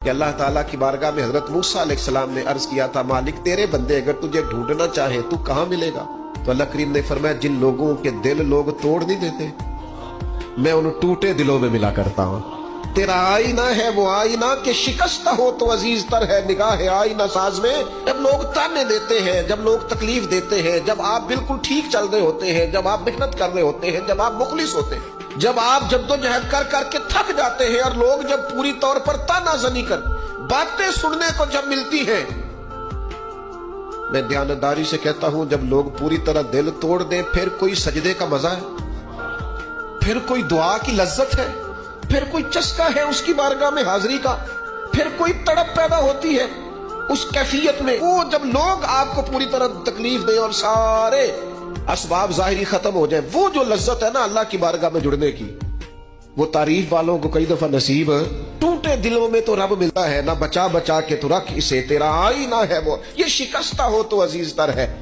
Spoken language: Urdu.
کہ اللہ تعالیٰ کی بارگاہ میں حضرت موسیٰ علیہ السلام نے عرض کیا تھا مالک تیرے بندے اگر تجھے ڈھونڈنا چاہے تو کہاں ملے گا؟ تو اللہ کریم نے فرمایا جن لوگوں کے دل لوگ توڑ نہیں دیتے میں ان ٹوٹے دلوں میں ملا کرتا ہوں۔ تیرا آئینہ ہے وہ آئینہ کہ شکستہ ہو تو عزیز تر ہے نگاہ آئینہ ساز میں۔ جب لوگ تانے دیتے ہیں، جب لوگ تکلیف دیتے ہیں، جب آپ بالکل ٹھیک چل رہے ہوتے ہیں، جب آپ محنت کر رہے ہوتے ہیں، جب آپ مخلص ہوتے ہیں، جب آپ جدوجہد کر کر کے تھک جاتے ہیں اور لوگ جب پوری طور پر تانا زنی کر باتیں سننے کو جب ملتی ہیں، میں دیانتداری سے کہتا ہوں جب لوگ پوری طرح دل توڑ دیں پھر کوئی سجدے کا مزہ ہے، پھر کوئی دعا کی لذت ہے، پھر کوئی چسکا ہے اس کی بارگاہ میں حاضری کا، پھر کوئی تڑپ پیدا ہوتی ہے اس کیفیت میں۔ وہ جب لوگ آپ کو پوری طرح تکلیف دیں اور سارے اسباب ظاہری ختم ہو جائیں، وہ جو لذت ہے نا اللہ کی بارگاہ میں جڑنے کی، وہ تعریف والوں کو کئی دفعہ نصیب ہے۔ ٹوٹے دلوں میں تو رب ملتا ہے، نہ بچا بچا کے تو رکھ اسے، تیرا آئینہ ہے وہ، یہ شکستہ ہو تو عزیز تر ہے۔